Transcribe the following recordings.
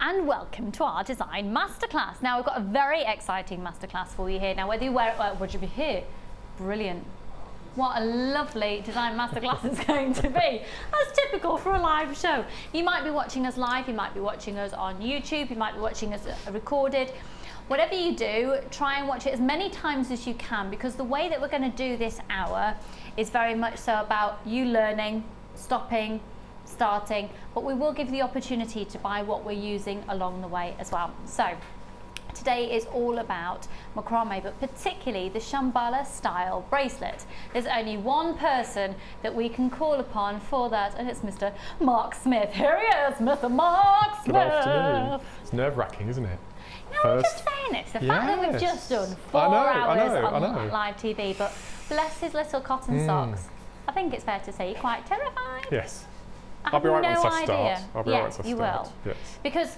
and welcome to our design masterclass. Now we've got a very exciting masterclass for you here. Now whether you wear it, would you be here? Brilliant. What a lovely design masterclass it's going to be. That's typical for a live show. You might be watching us live, you might be watching us on YouTube, you might be watching us recorded. Whatever you do, try and watch it as many times as you can, because the way that we're going to do this hour is very much so about you learning, stopping, starting, but we will give you the opportunity to buy what we're using along the way as well. So today is all about macrame, but particularly the Shambala style bracelet. There's only one person that we can call upon for that, and it's Mr. Mark Smith. Here he is, Mr. Mark Smith. Good afternoon. It's nerve-wracking, isn't it? No, I'm just saying this. The fact that we've just done 4 hours on live TV, but bless his little cotton socks. I think it's fair to say you're quite terrified. Yes. I'll be right once I start. I'll be right once I start. You will. Yes. Because,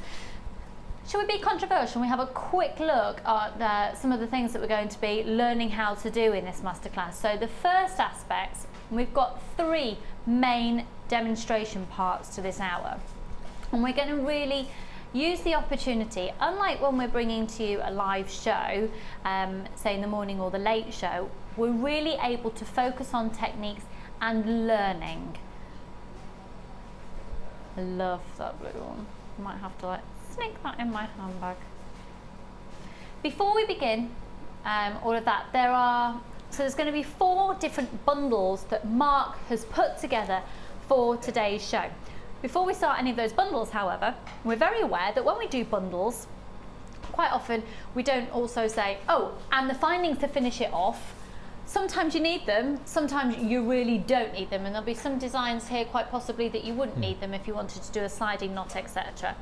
shall we be controversial? We have a quick look at some of the things that we're going to be learning how to do in this masterclass. So the first aspects, we've got 3 main demonstration parts to this hour. And we're going to really use the opportunity, unlike when we're bringing to you a live show, say in the morning or the late show, we're really able to focus on techniques and learning. I love that blue one. I might have to sneak that in my handbag. Before we begin all of that, there's going to be 4 different bundles that Mark has put together for today's show. Before we start any of those bundles, however, we're very aware that when we do bundles, quite often we don't also say, oh, and the findings to finish it off. Sometimes you need them, sometimes you really don't need them, and there'll be some designs here quite possibly that you wouldn't need them if you wanted to do a sliding knot, etc.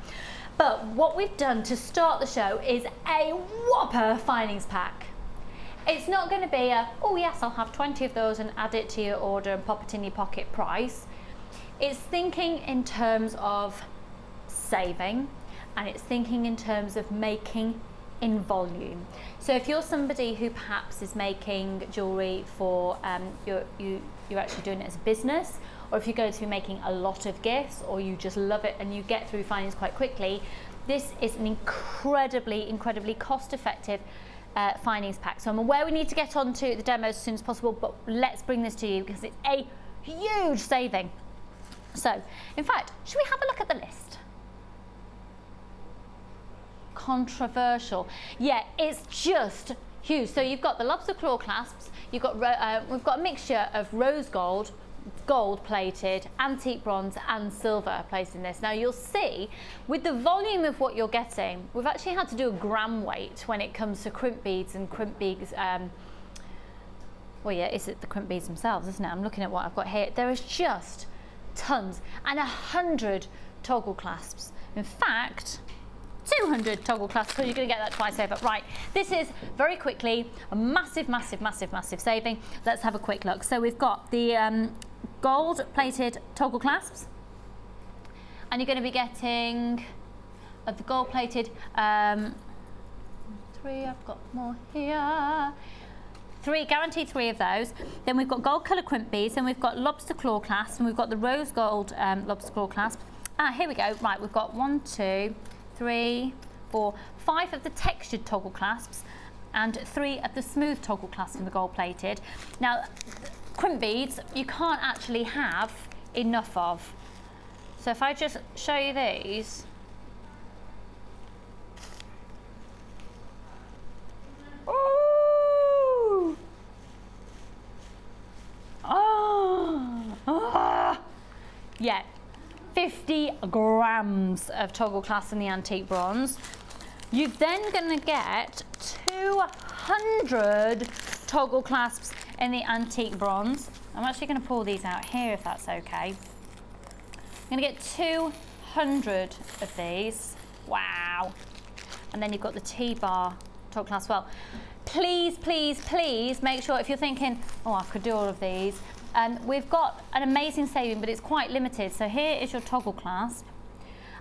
But what we've done to start the show is a whopper findings pack. It's not going to be a, oh yes, I'll have 20 of those and add it to your order and pop it in your pocket price. It's thinking in terms of saving, and it's thinking in terms of making in volume. So if you're somebody who perhaps is making jewellery for, you're actually doing it as a business, or if you're going to be making a lot of gifts, or you just love it and you get through findings quite quickly, this is an incredibly cost-effective findings pack. So I'm aware we need to get on to the demos as soon as possible, but let's bring this to you because it's a huge saving. So, in fact, should we have a look at the list? Controversial. Yeah, it's just huge. So you've got the lobster claw clasps, you've got we've got a mixture of rose gold, gold plated, antique bronze and silver placed in this. Now you'll see with the volume of what you're getting, we've actually had to do a gram weight when it comes to crimp beads and crimp beads. Well, yeah, it's the crimp beads themselves, isn't it? I'm looking at what I've got here. There is just tons and 100 toggle clasps. In fact, 200 toggle clasps, so you're going to get that twice over. Right, this is very quickly a massive saving. Let's have a quick look. So we've got the gold plated toggle clasps, and you're going to be getting the gold plated 3, I've got more here. 3, guaranteed 3 of those. Then we've got gold colour crimp beads, and we've got lobster claw clasps, and we've got the rose gold lobster claw clasp. Here we go. Right, we've got 1, 2, 3, 4, 5 of the textured toggle clasps, and 3 of the smooth toggle clasps from the gold plated. Now, crimp beads you can't actually have enough of. So if I just show you these. Yeah, 50 grams of toggle clasps in the antique bronze. You're then going to get 200 toggle clasps in the antique bronze. I'm actually going to pull these out here if that's okay. I'm going to get 200 of these. Wow. And then you've got the T-bar toggle clasp as well. Please make sure if you're thinking, oh, I could do all of these. We've got an amazing saving, but it's quite limited. So here is your toggle clasp.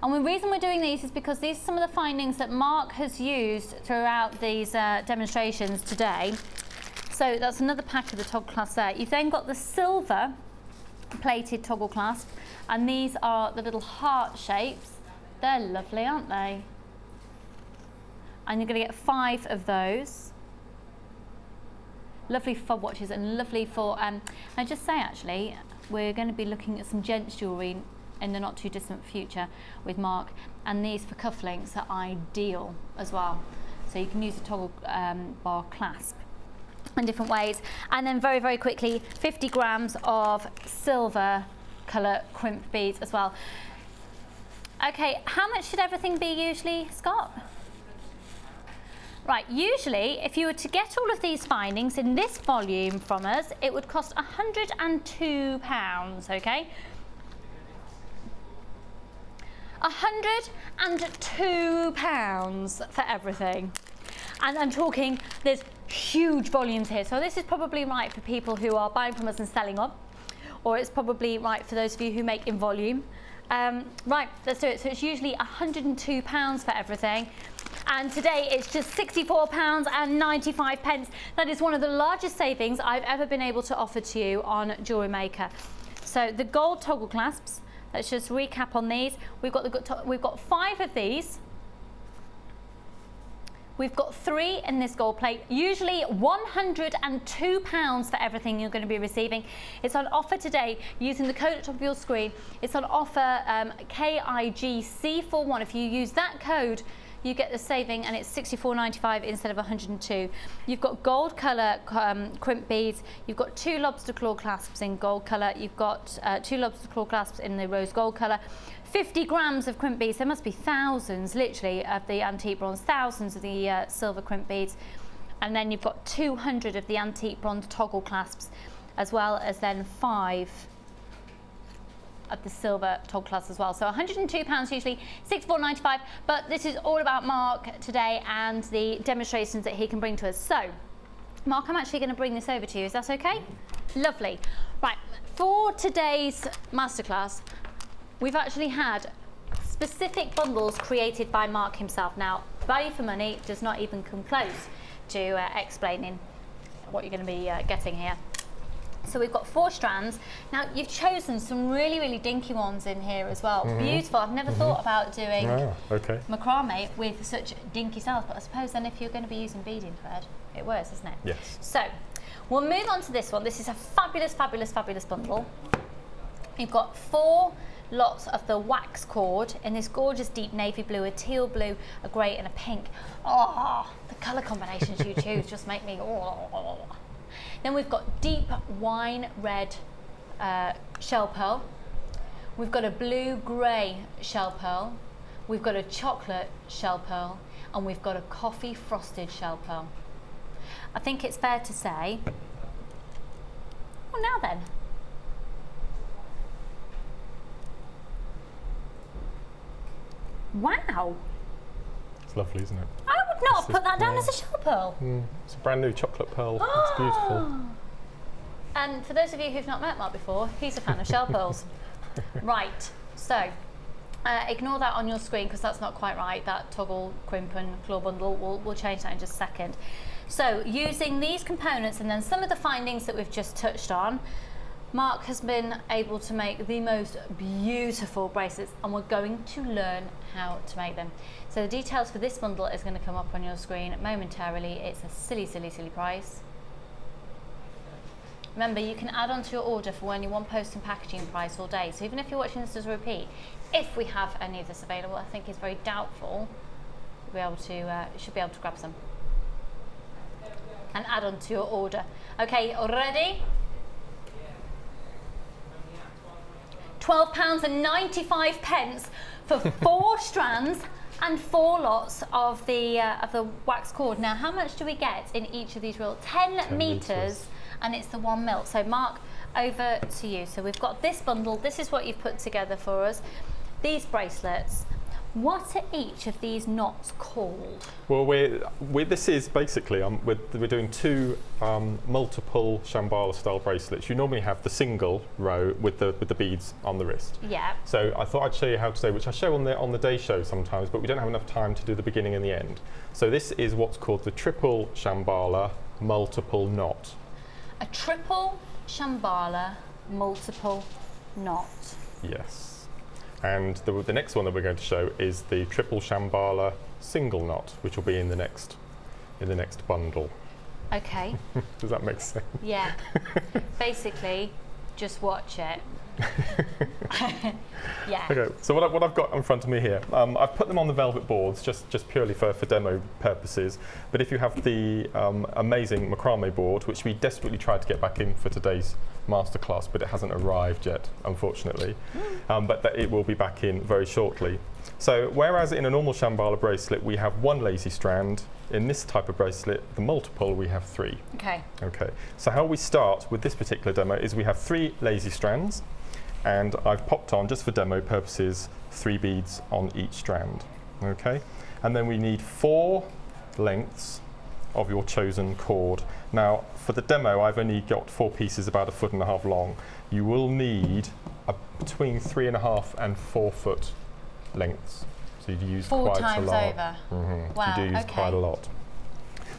And the reason we're doing these is because these are some of the findings that Mark has used throughout these demonstrations today. So that's another pack of the toggle clasp there. You've then got the silver plated toggle clasp, and these are the little heart shapes. They're lovely, aren't they? And you're going to get 5 of those. Lovely fob watches and lovely for, I just say actually, we're going to be looking at some gents jewellery in the not too distant future with Mark, and these for cufflinks are ideal as well. So you can use a toggle bar clasp in different ways. And then very, very quickly, 50 grams of silver colour crimp beads as well. Okay, how much should everything be usually, Scott? Right, usually if you were to get all of these findings in this volume from us, it would cost £102, okay? £102 for everything. And I'm talking, there's huge volumes here. So this is probably right for people who are buying from us and selling on, or it's probably right for those of you who make in volume. Right, let's do it. So it's usually £102 for everything. And today it's just £64.95. That is one of the largest savings I've ever been able to offer to you on Jewellery Maker. So the gold toggle clasps, let's just recap on these. We've got 5 of these. We've got 3 in this gold plate, usually £102 for everything you're going to be receiving. It's on offer today using the code at the top of your screen. It's on offer KIGC41. If you use that code, you get the saving, and it's £64.95 instead of £102. You've got gold colour crimp beads. You've got 2 lobster claw clasps in gold colour. You've got 2 lobster claw clasps in the rose gold colour. 50 grams of crimp beads. There must be thousands, literally, of the antique bronze, thousands of the silver crimp beads. And then you've got 200 of the antique bronze toggle clasps, as well as then 5 of the silver toggle clasps as well. So £102 usually, £64.95, but this is all about Mark today and the demonstrations that he can bring to us. So, Mark, I'm actually going to bring this over to you. Is that okay? Lovely. Right, for today's masterclass, we've actually had specific bundles created by Mark himself. Now, value for money does not even come close to explaining what you're going to be getting here. So we've got 4 strands. Now, you've chosen some really, really dinky ones in here as well. Beautiful. I've never thought about doing macrame with such dinky styles, but I suppose then if you're going to be using beading thread, it works, isn't it? Yes. So we'll move on to this one. This is a fabulous, fabulous, fabulous bundle. You've got 4 lots of the wax cord in this gorgeous deep navy blue, a teal blue, a grey and a pink. Oh, the colour combinations you choose just make me Then we've got deep wine red shell pearl. We've got a blue grey shell pearl. We've got a chocolate shell pearl, and we've got a coffee frosted shell pearl. I think it's fair to say, well, now then. Wow. It's lovely, isn't it? I would not put that down as a shell pearl. It's a brand new chocolate pearl. It's beautiful. And for those of you who've not met Mark before, he's a fan of shell pearls. Right, so ignore that on your screen because that's not quite right. That toggle crimp and claw bundle, we'll change that in just a second. So using these components and then some of the findings that we've just touched on, Mark has been able to make the most beautiful bracelets, and we're going to learn how to make them. So the details for this bundle is going to come up on your screen momentarily. It's a silly, silly, silly price. Remember, you can add on to your order for only one post and packaging price all day. So even if you're watching this as a repeat, if we have any of this available, I think it's very doubtful you'll be able to, you should be able to grab some and add on to your order. Okay, ready? £12.95 for 4 strands and 4 lots of the wax cord. Now, how much do we get in each of these reels? 10 meters, and it's the 1 mil. So, Mark, over to you. So we've got this bundle. This is what you've put together for us. These bracelets. What are each of these knots called? Well, this is basically, we're doing 2 multiple Shambala style bracelets. You normally have the single row with the beads on the wrist. Yeah. So I thought I'd show you how to do, which I show on the day show sometimes, but we don't have enough time to do the beginning and the end. So this is what's called the triple Shambala multiple knot. A triple Shambala multiple knot. Yes. And the next one that we're going to show is the triple Shambala single knot, which will be in the next bundle. Okay. Does that make sense? Yeah. Basically, just watch it. Yeah. Okay, so what I've got in front of me here, I've put them on the velvet boards just purely for demo purposes. But if you have the amazing macrame board, which we desperately tried to get back in for today's masterclass, but it hasn't arrived yet, unfortunately. But it will be back in very shortly. So whereas in a normal Shambala bracelet we have one lazy strand, in this type of bracelet, the multiple, we have 3. Okay. Okay. So how we start with this particular demo is we have 3 lazy strands, and I've popped on, just for demo purposes, 3 beads on each strand. Okay. And then we need 4 lengths of your chosen cord. Now, for the demo, I've only got 4 pieces about 1.5 foot long. You will need between 3.5 and 4 foot lengths. So you'd use 4 quite times a lot. over. Mm-hmm. Wow, You do use okay. quite a lot.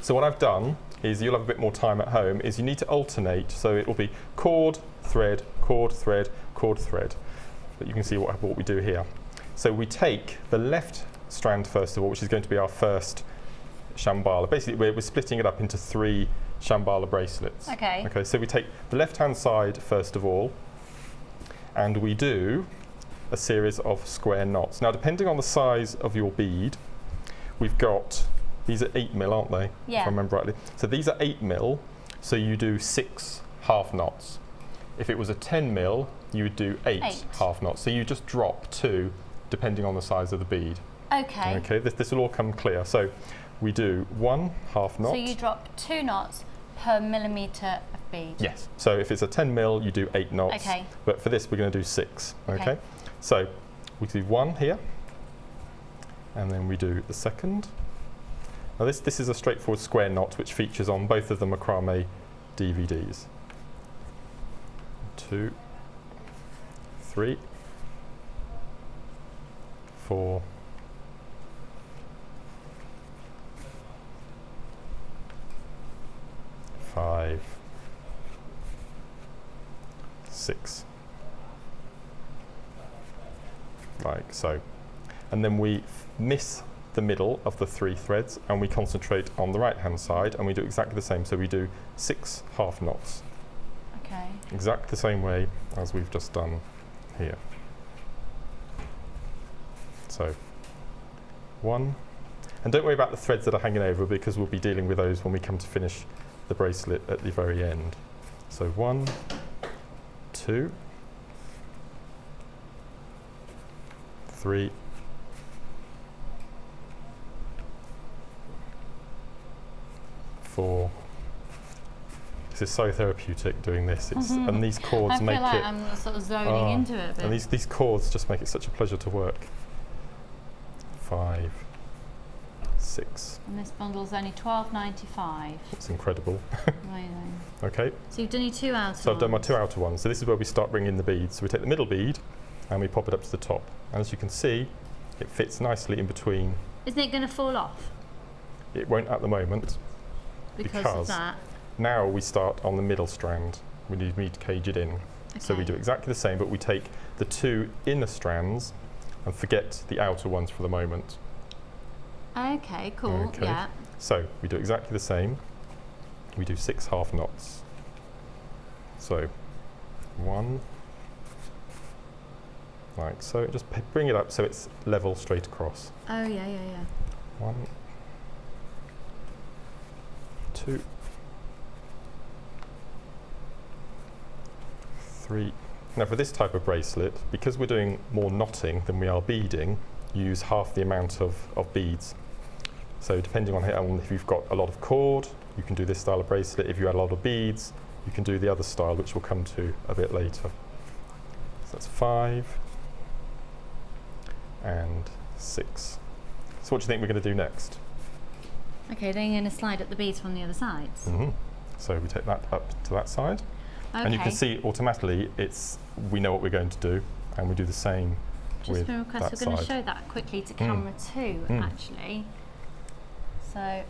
So what I've done is, you'll have a bit more time at home, is you need to alternate. So it will be cord, thread, cord, thread, cord, thread. But you can see what we do here. So we take the left strand first of all, which is going to be our first Shambala. Basically, we're splitting it up into 3 Shambala bracelets. Okay. Okay, so we take the left-hand side first of all, and we do a series of square knots. Now, depending on the size of your bead, we've got, these are 8mm, aren't they? Yeah. If I remember rightly. So these are 8mm, so you do 6 half knots. If it was a 10mm, you would do 8 half knots. So you just drop 2, depending on the size of the bead. Okay. Okay, this will all come clear. So we do 1 half knot. So you drop 2 knots per millimetre of bead? Yes. So if it's a 10mm, you do 8 knots. Okay. But for this, we're going to do 6. Okay. So we do 1 here, and then we do the second. Now this is a straightforward square knot which features on both of the macrame DVDs. 2, 3, 4, 5, 6. Like so. And then we miss the middle of the 3 threads and we concentrate on the right hand side, and we do exactly the same. So we do 6 half knots. Okay. Exactly the same way as we've just done here. So 1, and don't worry about the threads that are hanging over, because we'll be dealing with those when we come to finish the bracelet at the very end. So 1, 2, 3, 4. This is so therapeutic doing this. And these cords I feel make like it. I'm sort of zoning into it a bit. And these cords just make it such a pleasure to work. 5, 6. And this bundle's only $12.95. It's incredible. Amazing. Okay. So you've done your 2 outer So I've done my ones. 2 outer ones. So this is where we start bringing the beads. So we take the middle bead and we pop it up to the top. And as you can see, it fits nicely in between. Isn't it going to fall off It won't at the moment. because Because of that? Now we start on the middle strand. We need to cage it in. So we Okay. do exactly the same, but we take the 2 inner strands and forget the outer ones for the moment. Okay, cool. Okay. Yeah. So we do exactly the same. We do 6 half knots. So 1, like so. Just bring it up so it's level straight across. Oh, yeah, yeah, yeah. 1, 2, 3. Now for this type of bracelet, because we're doing more knotting than we are beading, you use half the amount of beads. So depending on if you've got a lot of cord, you can do this style of bracelet. If you had a lot of beads, you can do the other style, which we'll come to a bit later. So that's 5 and 6. So what do you think we're going to do next? Okay, then you're going to slide up the beads from the other sides. So we take that up to that side. Okay. And you can see automatically we know what we're going to do, and we do the same Just with been request, that we're going to side. show that quickly to camera 2, actually. So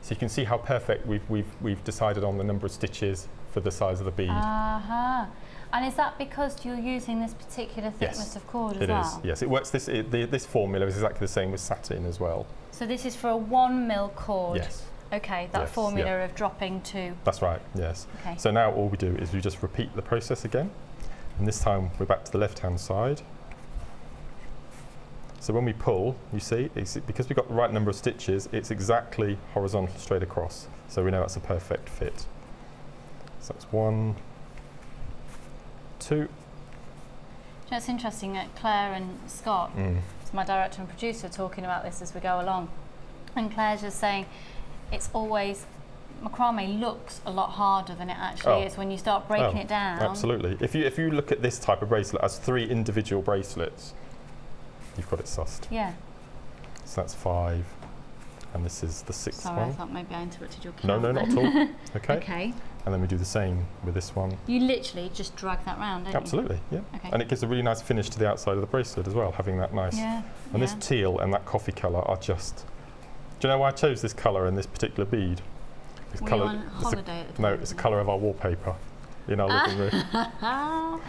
So you can see how perfect we've decided on the number of stitches for the size of the bead. I And is that because you're using this particular thickness of cord as well? It is, yes. It works, this formula is exactly the same with satin as well. So this is for a 1 mil cord? Yes. Okay, that formula of dropping to... That's right, yes. Okay. So now all we do is we just repeat the process again. And this time we're back to the left-hand side. So when we pull, you see, because we've got the right number of stitches, it's exactly horizontal straight across. So we know that's a perfect fit. So that's 1, 2. You know, it's interesting that Claire and Scott, it's my director and producer, talking about this as we go along. And Claire's just saying, it's always, macrame looks a lot harder than it actually is when you start breaking it down. Absolutely. If you look at this type of bracelet as 3 individual bracelets, you've got it sussed. Yeah. So that's 5, and this is the 6th one. Sorry, I thought maybe I interrupted your No, count. no, not at all. Okay. Okay. And then we do the same with this one. You literally just drag that round, don't Absolutely, you? yeah. Okay. And it gives a really nice finish to the outside of the bracelet as well, having that nice. Yeah. And this teal and that coffee colour are just. Do you know why I chose this colour and this particular bead? Were you on holiday at the time? No, it's the colour of our wallpaper in our living room.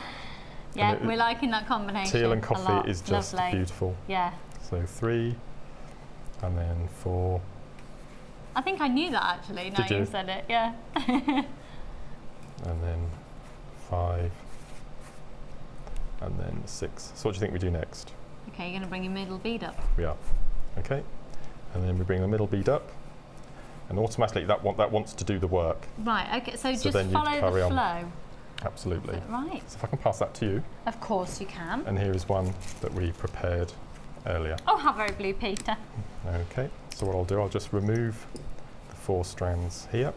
Yeah, we're liking that combination. Teal and coffee is just lovely. beautiful. Yeah. So 3, and then 4. I think I knew that actually, now you said it, yeah. And then 5, and then 6. So what do you think we do next? Okay, you're going to bring your middle bead up. We are. Okay. And then we bring the middle bead up, and automatically that wants to do the work. Right, okay, so just then follow the flow. On. Absolutely. Right. So if I can pass that to you. Of course you can. And here is one that we prepared earlier. Oh, how very blue, Peter. Okay, so what I'll do, I'll just remove the 4 strands here.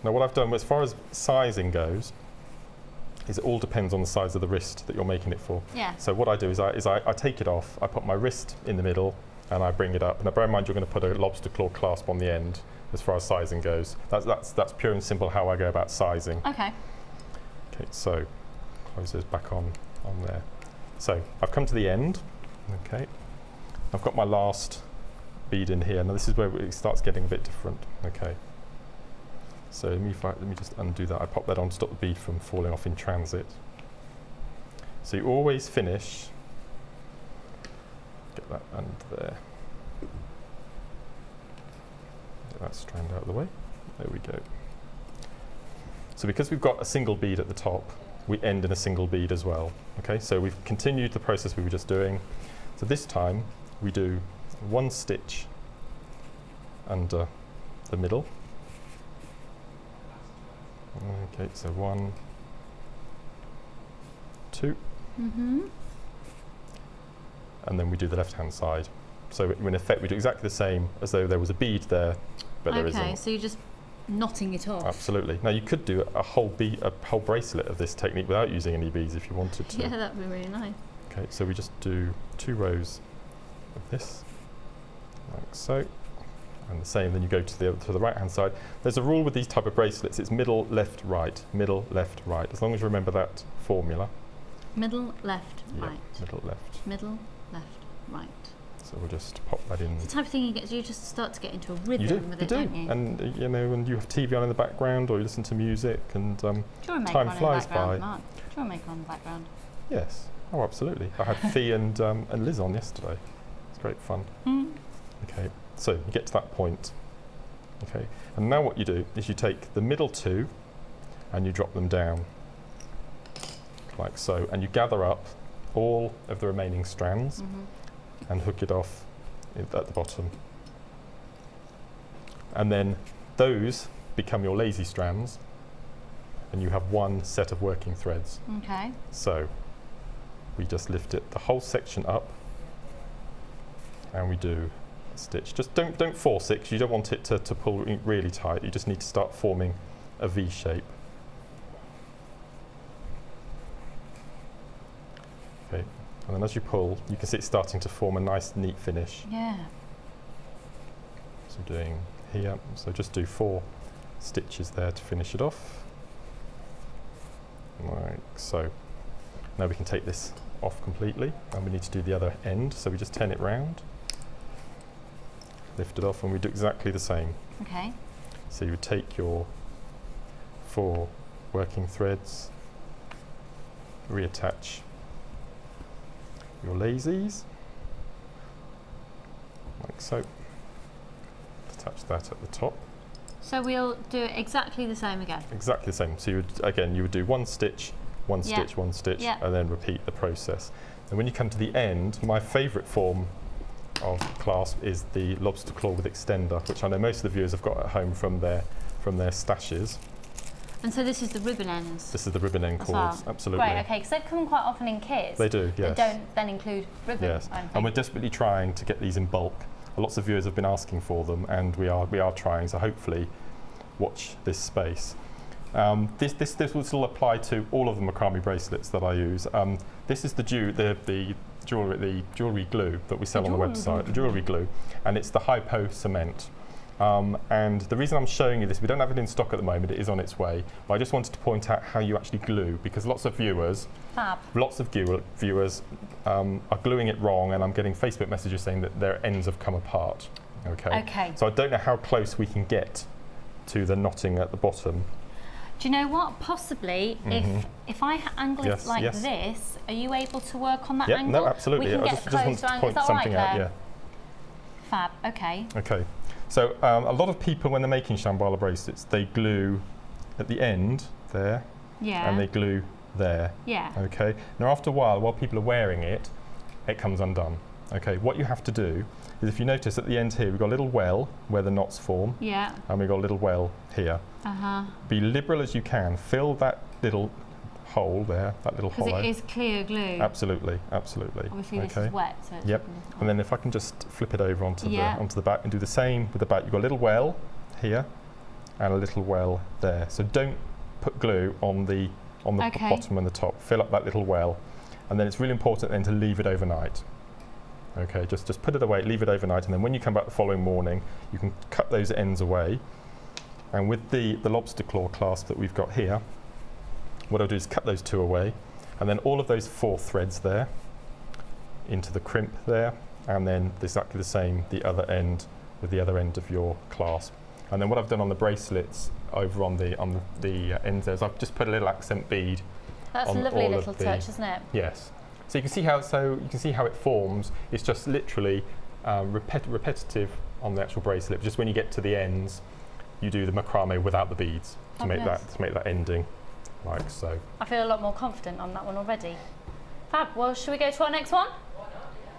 Now what I've done, as far as sizing goes, is it all depends on the size of the wrist that you're making it for. Yeah. So what I do is I take it off, I put my wrist in the middle, and I bring it up. Now bear in mind you're going to put a lobster claw clasp on the end as far as sizing goes. That's pure and simple how I go about sizing. Okay. Okay, so close those back on there. So I've come to the end. Okay. I've got my last bead in here. Now this is where it starts getting a bit different. Okay. So let me just undo that. I pop that on to stop the bead from falling off in transit. So you always finish. Get that under there. Get that strand out of the way. There we go. So because we've got a single bead at the top, we end in a single bead as well. Okay, so we've continued the process we were just doing. So this time we do 1 stitch under the middle. Okay, so 1, 2. And then we do the left-hand side. So in effect, we do exactly the same as though there was a bead there, but there isn't. Okay, so you're just knotting it off. Absolutely. Now you could do a whole bracelet of this technique without using any beads if you wanted to. Yeah, that would be really nice. Okay, so we just do 2 rows of this, like so. And the same, then you go to the right-hand side. There's a rule with these type of bracelets, it's middle, left, right, middle, left, right. As long as you remember that formula. Middle, left, right. Middle, left. Middle, left, right. So we'll just pop that in. It's the type of thing you just start to get into a rhythm with it, don't you? And when you have TV on in the background or you listen to music and time flies by. Mark. JewelleryMaker on the background. Yes, oh absolutely. I had Fee and Liz on yesterday. It's great fun. Okay. So you get to that point, okay, and now what you do is you take the middle 2 and you drop them down, like so, and you gather up all of the remaining strands and hook it off at the bottom. And then those become your lazy strands, and you have 1 set of working threads. Okay. So we just lift it, the whole section up, and we do stitch. Just don't force it because you don't want it to pull really tight. You just need to start forming a V shape. Okay, and then as you pull, you can see it's starting to form a nice, neat finish. Yeah. So I'm doing here. So just do 4 stitches there to finish it off, like so. Now we can take this off completely, and we need to do the other end. So we just turn it round. Lift it off, and we do exactly the same. Okay. So you would take your 4 working threads, reattach your lazies, like so. Attach that at the top. So we'll do it exactly the same again? Exactly the same. So you would do one stitch, one stitch, one stitch, and then repeat the process. And when you come to the end, my favourite form of clasp is the lobster claw with extender, which I know most of the viewers have got at home from their stashes. And so this is the ribbon ends? This is the ribbon end cords, absolutely. Right, okay, because they come quite often in kits. They do, yes. They don't then include ribbon. Yes, and we're desperately trying to get these in bulk. Lots of viewers have been asking for them, and we are trying, so hopefully watch this space. This will still apply to all of the macrame bracelets that I use. This is the jewellery glue that we sell on the website, the jewellery glue, and it's the hypo cement. And the reason I'm showing you this, we don't have it in stock at the moment, it is on its way, but I just wanted to point out how you actually glue, because lots of viewers are gluing it wrong, and I'm getting Facebook messages saying that their ends have come apart. Okay. So I don't know how close we can get to the knotting at the bottom. Do you know what? Possibly, if I angle it like this, are you able to work on that angle? No, absolutely. We can get close to angle. Is that something right, out, Fab, okay. Okay. So a lot of people, when they're making Shambala bracelets, they glue at the end there, and they glue there. Okay. Now after a while people are wearing it, it comes undone. Okay. What you have to do is, if you notice at the end here, we've got a little well where the knots form. And we've got a little well here. Be liberal as you can. Fill that little hole there, that little hollow. Because it is clear glue. Absolutely, absolutely. Obviously this is wet, so it's And then if I can just flip it over onto the back and do the same with the back. You've got a little well here and a little well there. So don't put glue on the bottom and the top. Fill up that little well, and then it's really important then to leave it overnight. Okay, just put it away, leave it overnight, and then when you come back the following morning, you can cut those ends away. And with the lobster claw clasp that we've got here, what I'll do is cut those two away, and then all of those 4 threads there into the crimp there, and then exactly the same the other end with the other end of your clasp. And then what I've done on the bracelets over on the ends there is I've just put a little accent bead. That's a lovely little touch, isn't it? Yes. So you can see how it forms. It's just literally repetitive on the actual bracelet. Just when you get to the ends, you do the macrame without the beads to make that ending. Like so. I feel a lot more confident on that one already. Fab. Well, should we go to our next one?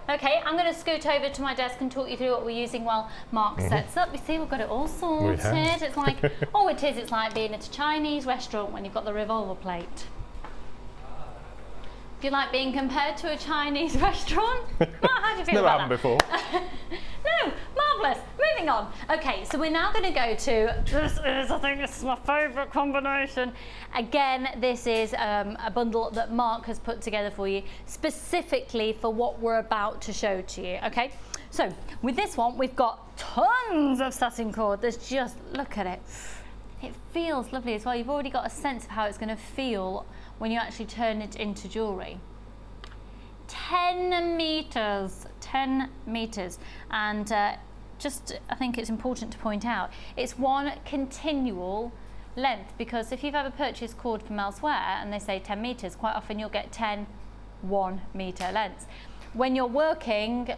Okay, I'm going to scoot over to my desk and talk you through what we're using while Mark sets up. You see, we've got it all sorted. It's like, it's like being at a Chinese restaurant when you've got the revolver plate. Do you like being compared to a Chinese restaurant? How do you feel Never about happened before. No, marvellous. Moving on. Okay, so we're now going to go to, I think this is my favourite combination. Again, this is a bundle that Mark has put together for you, specifically for what we're about to show to you, okay? So, with this one, we've got tons of satin cord. There's just, look at it. It feels lovely as well. You've already got a sense of how it's going to feel when you actually turn it into jewellery. 10 meters, and I think it's important to point out, it's one continual length, because if you've ever purchased cord from elsewhere and they say 10 meters, quite often you'll get 10 1 meter lengths. When you're working,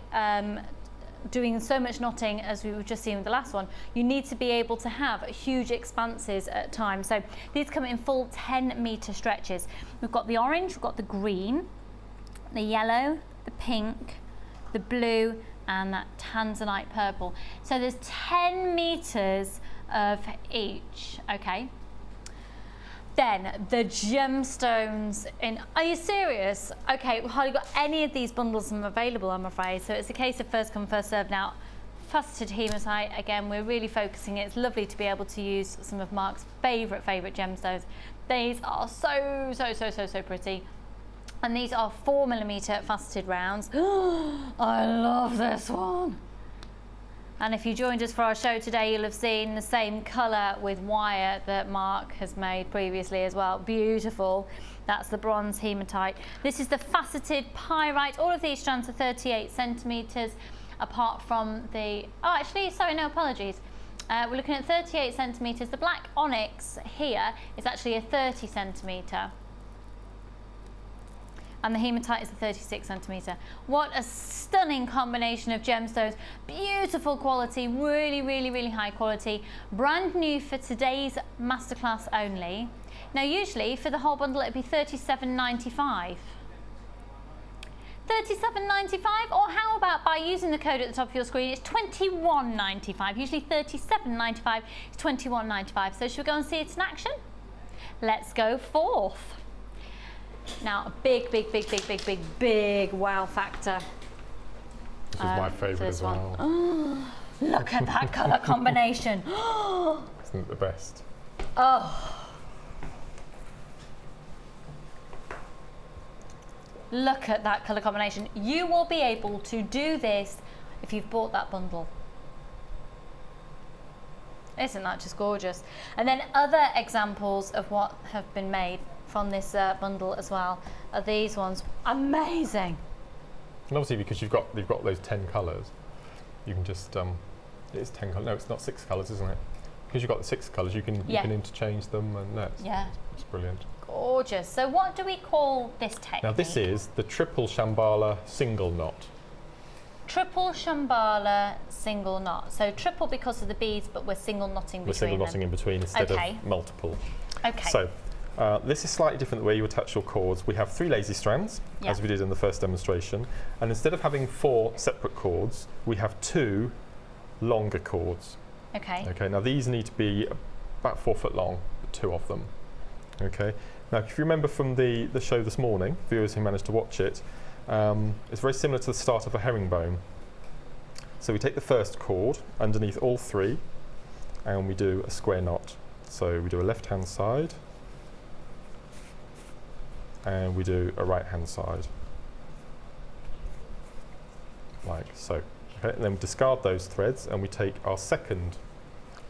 doing so much knotting as we were just seeing with the last one, you need to be able to have huge expanses at times. So these come in full 10 meter stretches. We've got the orange, we've got the green, the yellow, the pink, the blue, and that tanzanite purple. So there's 10 meters of each, okay? Then the gemstones in, are you serious? Okay, we've hardly got any of these bundles available, I'm afraid. So it's a case of first come, first served. Now, faceted hematite, again, we're really focusing it. It's lovely to be able to use some of Mark's favourite gemstones. These are so pretty. And these are 4mm faceted rounds. I love this one. And if you joined us for our show today, you'll have seen the same colour with wire that Mark has made previously as well. Beautiful. That's the bronze hematite. This is the faceted pyrite. All of these strands are 38 centimetres, apart from the, oh actually, sorry, no apologies. We're looking at 38 centimetres. The black onyx here is actually a 30 centimetre. And the hematite is a 36 centimetre. What a stunning combination of gemstones. Beautiful quality, really, really, really high quality. Brand new for today's masterclass only. Now usually for the whole bundle it'd be $37.95. $37.95, or how about by using the code at the top of your screen, it's $21.95. Usually $37.95, it's $21.95. So should we go and see it in action? Let's go forth. Now, a big wow factor. This is my favourite as well. Oh, look at that colour combination. Isn't it the best? Oh. Look at that colour combination. You will be able to do this if you've bought that bundle. Isn't that just gorgeous? And then other examples of what have been made from this bundle as well are these ones. Amazing. And obviously because you've got those 10 colours, you can just it's 10 colours. No, it's not 6 colours, isn't it? Because you've got the 6 colours, you can interchange them, and it's brilliant. Gorgeous. So what do we call this technique? Now this is the triple Shambala single knot. Triple Shambala single knot. So triple because of the beads, but we're single knotting between them. We're single knotting in between instead of multiple. Okay. So this is slightly different the way you attach your cords. We have 3 lazy strands, as we did in the first demonstration, and instead of having 4 separate cords, we have 2 longer cords. Okay. Okay. Now these need to be about 4 foot long, 2 of them. Okay. Now, if you remember from the show this morning, viewers who managed to watch it, it's very similar to the start of a herringbone. So we take the first cord underneath all 3, and we do a square knot. So we do a left-hand side, and we do a right-hand side, like so. Okay, and then we discard those threads, and we take our second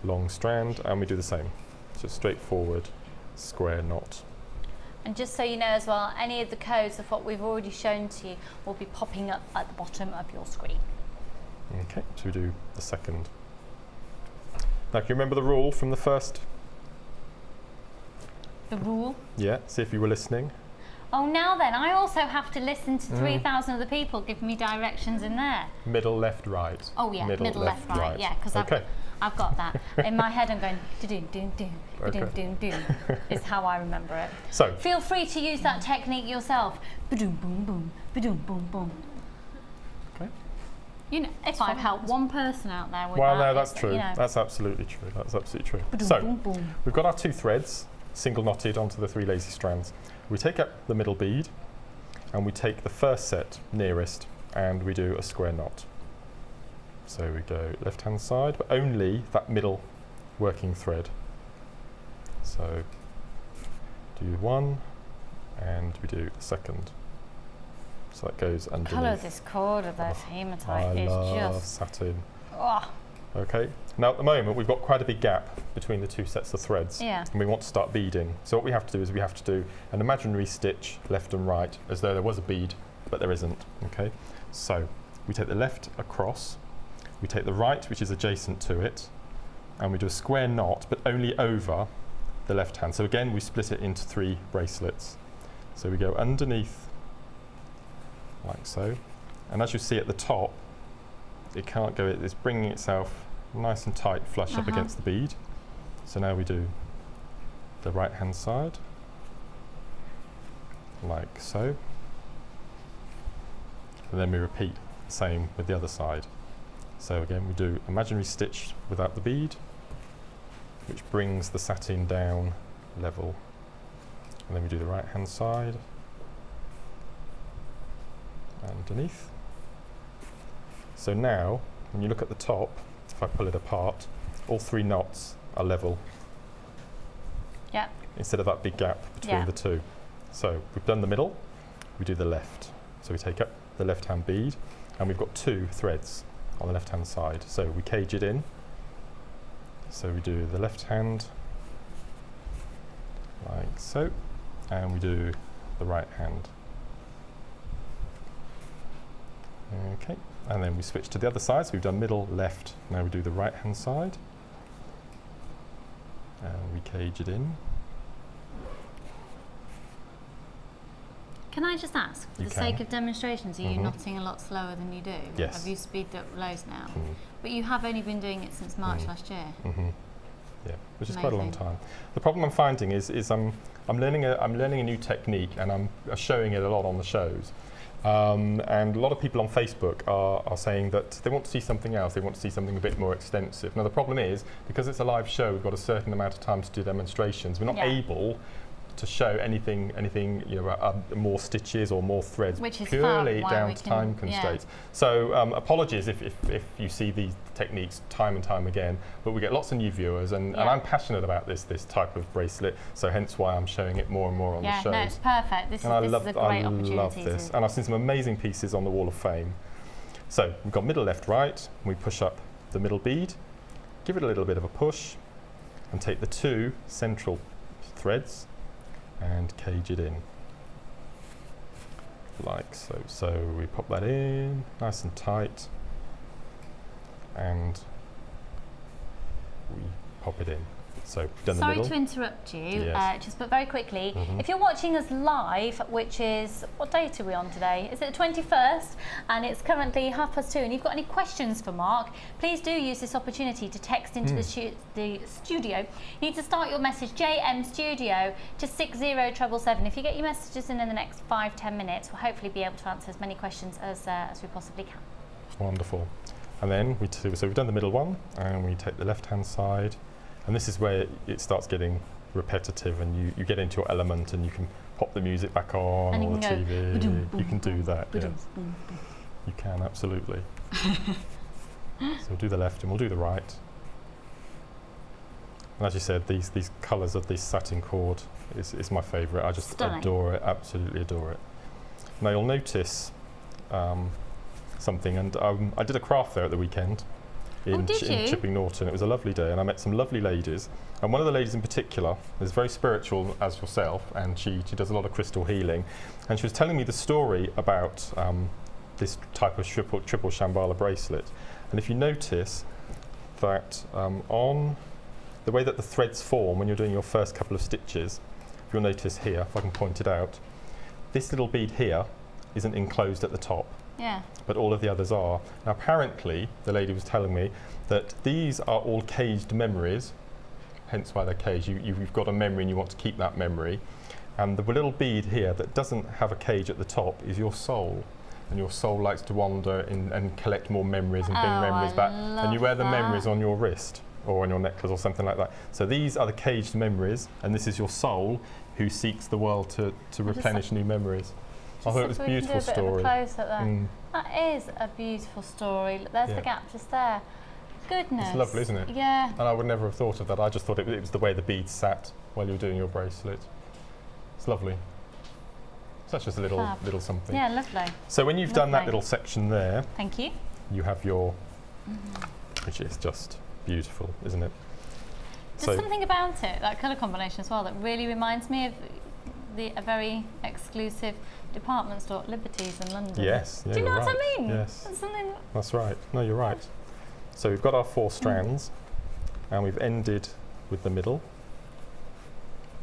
long strand, and we do the same. So straightforward square knot. And just so you know as well, any of the codes of what we've already shown to you will be popping up at the bottom of your screen. Okay, so we do the second. Now, can you remember the rule from the first? The rule? Yeah, see if you were listening. Oh, now then, I also have to listen to 3,000 other people giving me directions in there. Middle, left, right. Oh yeah, middle left, right. Yeah, because I've got that. In my head I'm going do-doom-doom-doom, ba-doom-doom-doom is how I remember it. So feel free to use that technique yourself. Ba-doom-boom-boom, ba-doom-boom-boom. Okay. You know, if I've helped one person out there with well, that. no, that's true. You know. That's absolutely true. That's absolutely true. Ba-doom-boom-boom. So we've got our 2 threads single knotted onto the 3 lazy strands. We take up the middle bead, and we take the first set nearest, and we do a square knot. So we go left-hand side, but only that middle working thread. So do 1, and we do the second. So that goes underneath. The colour of this cord of this hematite is just satin. Oh. Okay. Now at the moment we've got quite a big gap between the 2 sets of threads, and we want to start beading. So what we have to do is we have to do an imaginary stitch left and right, as though there was a bead, but there isn't. Okay. So we take the left across. We take the right, which is adjacent to it, and we do a square knot, but only over the left hand. So again, we split it into 3 bracelets. So we go underneath, like so, and as you see at the top, it can't go, it's bringing itself nice and tight, flush up against the bead. So now we do the right hand side, like so, and then we repeat the same with the other side. So again, we do imaginary stitch without the bead, which brings the satin down level. And then we do the right hand side, underneath. So now, when you look at the top, if I pull it apart, all 3 knots are level. Yeah. Instead of that big gap between the 2. So we've done the middle, we do the left. So we take up the left hand bead, and we've got 2 threads on the left hand side. So we cage it in. So we do the left hand, like so, and we do the right hand. Okay, and then we switch to the other side. So we've done middle, left, now we do the right hand side. And we cage it in. Can I just ask, for You the can. sake of demonstrations, are you knotting a lot slower than you do? Yes. Have you speeded up loads now? But you have only been doing it since March last year. Yeah, which is quite a long Amazing. time. The problem I'm finding is I'm learning a new technique, and I'm showing it a lot on the shows. And a lot of people on Facebook are saying that they want to see something else. They want to see something a bit more extensive. Now the problem is, because it's a live show, we've got a certain amount of time to do demonstrations. We're not able to show anything, you know, more stitches or more threads, Which is purely fab, down to time constraints. So apologies if you see these techniques time and time again, but we get lots of new viewers, and I'm passionate about this type of bracelet, so hence why I'm showing it more and more on the shows. No, it's perfect. This is a great opportunity. I love this, and I've seen some amazing pieces on the Wall of Fame. So we've got middle, left, right. We push up the middle bead, give it a little bit of a push, and take the 2 central threads and cage it in like so. So we pop that in nice and tight, and we pop it in. So done the middle. Sorry to interrupt you, Yes. just but very quickly, if you're watching us live, which is, what date are we on today? Is it the 21st? And it's currently 2:30, and you've got any questions for Mark, please do use this opportunity to text into the studio. You need to start your message JM Studio to 60777. If you get your messages in the next 5-10 minutes, we'll hopefully be able to answer as many questions as we possibly can. Wonderful. And then so we've done the middle one, and we take the left hand side. And this is where it starts getting repetitive, and you get into your element, and you can pop the music back on, And or you the can go, TV. ba-dum, You can do that, yes. ba-dum, boom, boom. You can, absolutely. So we'll do the left and we'll do the right. And as you said, these colours of this satin cord is my favourite. I just Stunning. adore it, absolutely adore it. Now you'll notice something, and I did a craft fair at the weekend in Chipping Norton. It was a lovely day, and I met some lovely ladies, and one of the ladies in particular is very spiritual as yourself, and she does a lot of crystal healing, and she was telling me the story about this type of triple Shambala bracelet. And if you notice that on the way that the threads form when you're doing your first couple of stitches, if you'll notice here, if I can point it out, this little bead here isn't enclosed at the top. Yeah. But all of the others are. Now apparently, the lady was telling me that these are all caged memories, hence why they're caged. You've got a memory and you want to keep that memory. And the little bead here that doesn't have a cage at the top is your soul. And your soul likes to wander and collect more memories and bring memories back. And you wear the memories on your wrist or on your necklace or something like that. So these are the caged memories, and this is your soul who seeks the world to replenish new memories. I thought it was a beautiful story. That is a beautiful story. There's the gap just there. Goodness. It's lovely, isn't it? Yeah. And I would never have thought of that. I just thought it was the way the beads sat while you were doing your bracelet. It's lovely. Such as a little something. Yeah, lovely. So when you've done that little section there, thank you. You have your, which is just beautiful, isn't it? There's something about it, that colour combination as well, that really reminds me of a very exclusive department store at Liberty's in London. Yes, yeah, do you know what I mean? Yes, that's that's right. No, you're right. So we've got our 4 strands, and we've ended with the middle.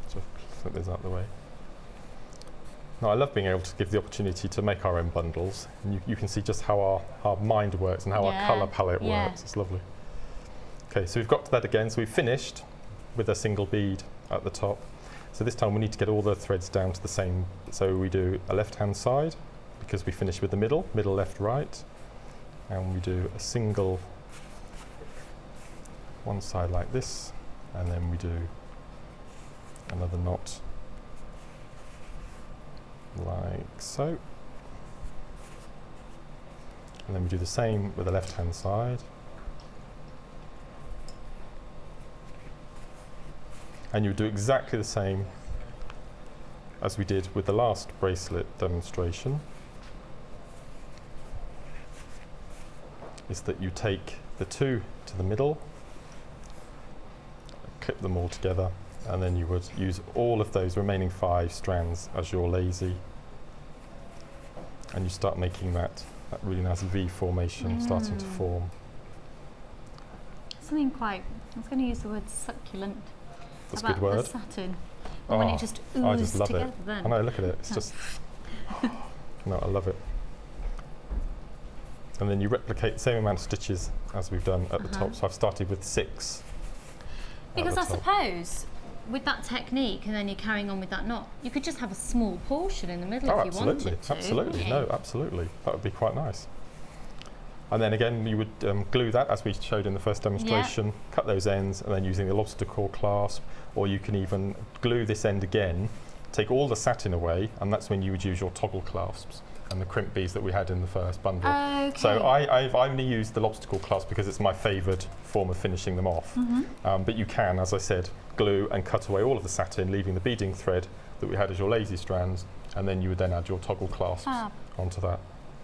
So flip this out of the way. Now I love being able to give the opportunity to make our own bundles, and you can see just how our mind works and how our colour palette works. It's lovely. Okay, so we've got to that again. So we've finished with a single bead at the top. So this time we need to get all the threads down to the same. So we do a left-hand side because we finish with the middle, left, right, and we do a single one side like this, and then we do another knot like so, and then we do the same with the left-hand side. And you do exactly the same as we did with the last bracelet demonstration, is that you take the 2 to the middle, clip them all together, and then you would use all of those remaining 5 strands as your lazy, and you start making that really nice V formation starting to form. Something quite, I was going to use the word succulent. That's a about good word. the satin. And when it just oozes I just love together it. then. I know, look at it. It's just, no, I love it. And then you replicate the same amount of stitches as we've done at the top. So I've started with 6. Because I suppose with that technique, and then you're carrying on with that knot, you could just have a small portion in the middle if you wanted to. Absolutely, no, absolutely. That would be quite nice. And then again, you would glue that, as we showed in the first demonstration, cut those ends, and then using the lobster claw clasp, or you can even glue this end again, take all the satin away, and that's when you would use your toggle clasps and the crimp beads that we had in the first bundle. Okay. So I've only used the lobster claw clasp because it's my favoured form of finishing them off. But you can, as I said, glue and cut away all of the satin, leaving the beading thread that we had as your lazy strands, and then you would then add your toggle clasps onto that.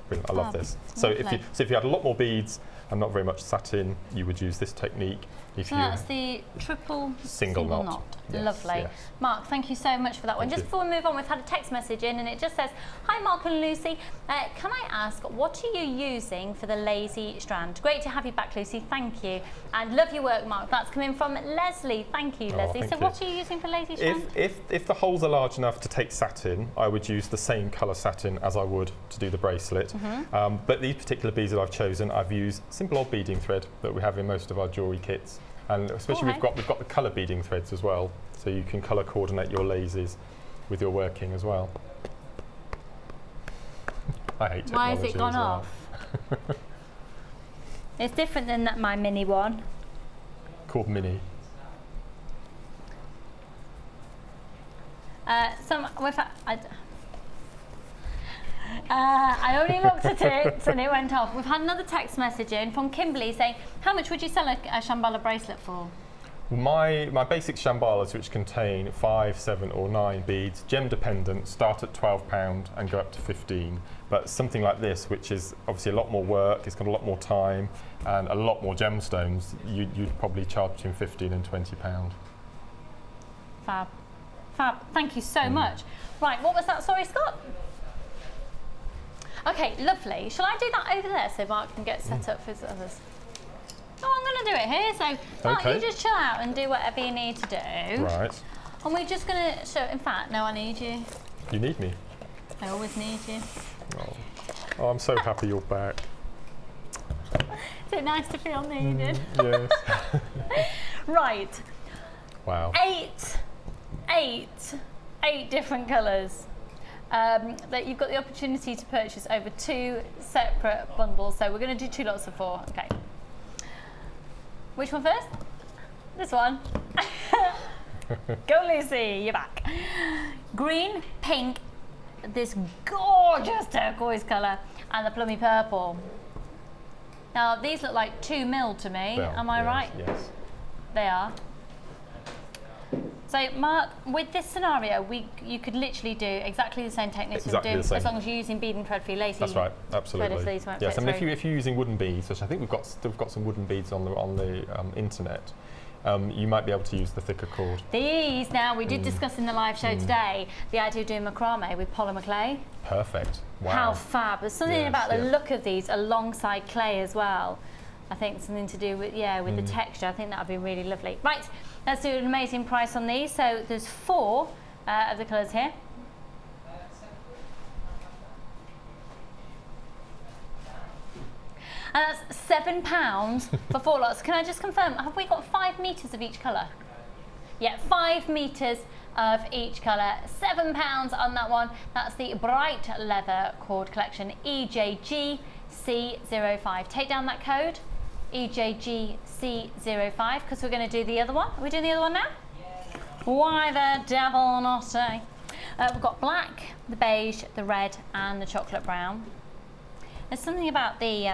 Brilliant. I love this. So if you had a lot more beads and not very much satin, you would use this technique. So that's the triple single knot. Yes, Lovely. yes. Mark, thank you so much for that one. Thank Just you. before we move on, we've had a text message in and it just says, "Hi Mark and Lucy, can I ask, what are you using for the lazy strand?" Great to have you back, Lucy, thank you. And love your work, Mark. That's coming from Leslie. Thank you, Leslie. Thank so you. what are you using for lazy strand? If the holes are large enough to take satin, I would use the same colour satin as I would to do the bracelet. But these particular beads that I've chosen, I've used simple old beading thread that we have in most of our jewellery kits. And especially we've got the colour beading threads as well, so you can colour coordinate your lazies with your working as well. I hate technology. Why has it gone as well. off? It's different than my mini one. Called Mini. I only looked at it and it went off. We've had another text message in from Kimberly saying, "How much would you sell a Shambala bracelet for?" My basic Shambalas, which contain 5, 7 or 9 beads, gem dependent, start at £12 and go up to 15. But something like this, which is obviously a lot more work, it's got a lot more time and a lot more gemstones, you'd probably charge between £15 and £20. Fab. Fab. Thank you so much. Right, what was that? Sorry, Scott? Okay, lovely. Shall I do that over there so Mark can get set up for his others? Oh, I'm going to do it here. So, Mark, you just chill out and do whatever you need to do. Right. And we're just going to show, in fact, no, I need you. You need me. I always need you. Oh, I'm so happy you're back. Is it nice to feel needed? Yes. Right. Wow. Eight different colours. That you've got the opportunity to purchase over 2 separate bundles. So we're going to do 2 lots of 4. Okay. Which one first? This one. Go Lucy, you're back. Green, pink, this gorgeous turquoise colour, and the plummy purple. Now these look like 2mm to me. Am I right? Yes. They are. So Mark, with this scenario, you could literally do exactly the same techniques we do, as long as you're using bead and thread for your lacy. That's right, absolutely. Yes, and if you're using wooden beads, which I think we've got some wooden beads on the internet, you might be able to use the thicker cord. These now, we did discuss in the live show today the idea of doing macrame with polymer clay. Perfect. Wow. How fab! There's something about the look of these alongside clay as well. I think something to do with with the texture. I think that would be really lovely. Right, let's do an amazing price on these. So there's 4 of the colours here. And that's £7 for 4 lots. Can I just confirm, have we got 5 metres of each colour? Yeah, 5 metres of each colour. £7 on that one. That's the Bright Leather Cord Collection, EJGC05. Take down that code, EJGC05, because we're going to do the other one. Are we doing the other one now? Yeah. Why the devil not, eh? We've got black, the beige, the red and the chocolate brown. There's something about the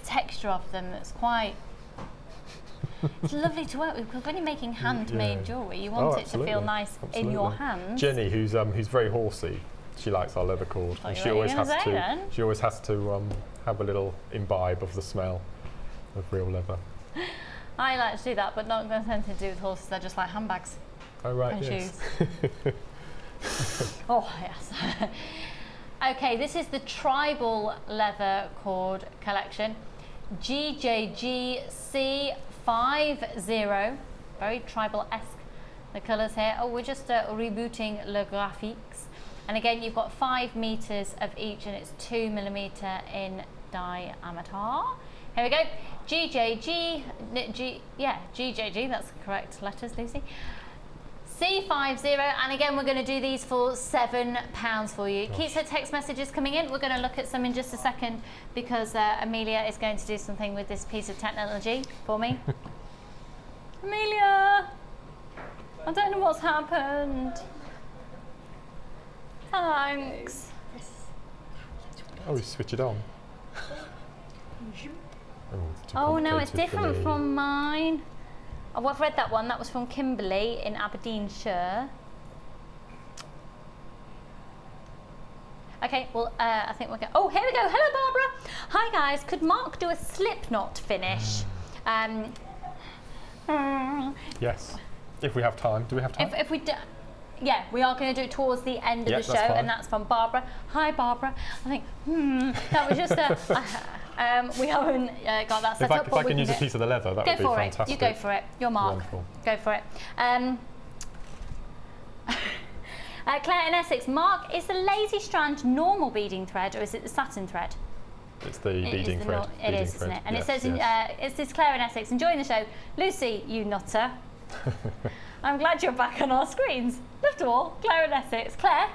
texture of them that's quite... It's lovely to work with, because when you're making handmade jewellery, you want it to feel nice in your hands. Jenny, who's very horsey, she likes our leather cord, and she always has to have a little imbibe of the smell of real leather. I like to do that, but not got anything to do with horses. They're just like handbags. Oh right, and yes. shoes. Oh yes. Okay, this is the Tribal Leather Cord Collection, GJGC50. very tribal-esque, the colours here. Oh, we're just rebooting le graphiques. And again, you've got 5 meters of each, and it's 2 millimeter in diameter. Here we go. GJG, that's the correct letters, Lucy. C50, and again, we're going to do these for £7 for you. Keeps her text messages coming in. We're going to look at some in just a second because Amelia is going to do something with this piece of technology for me. Amelia, I don't know what's happened. Thanks. Oh, we switch it on. Oh no, it's different from mine. Oh, I've read that one. That was from Kimberly in Aberdeenshire. Okay, well, I think we're going. Oh, here we go. Hello, Barbara. Hi, guys. Could Mark do a slip knot finish? Yes, if we have time. Do we have time? If we do. Yeah, we are going to do it towards the end of the show, and that's from Barbara. Hi, Barbara. I think, that was just we haven't got that set up. If I can use a piece of the leather, that would be fantastic. You go for it. You're Mark. Wonderful. Go for it. Claire in Essex. Mark, is the lazy strand normal beading thread, or is it the satin thread? It's the beading thread. It is, isn't it? And it says, it's this Claire in Essex, enjoying the show. Lucy, you nutter. I'm glad you're back on our screens. Love to all. Claire in Essex. Claire,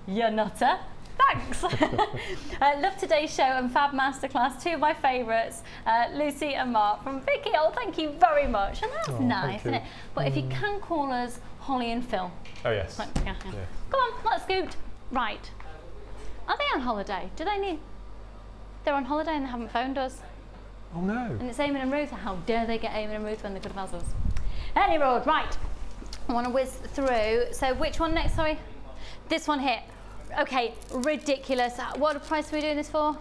you nutter. Thanks. Love today's show and Fab Masterclass, 2 of my favourites, Lucy and Mark from Vicky. Oh, thank you very much. And that's nice, isn't it? But if you can call us Holly and Phil. Oh, yes. Yeah. Go on, let's scoot. Right. Are they on holiday? Do they need... They're on holiday and they haven't phoned us. Oh, no. And it's Eamon and Ruth. How dare they get Eamon and Ruth when they could have had us? Any road, right. I want to whiz through. So which one next, sorry? This one here. Okay, ridiculous. What price are we doing this for?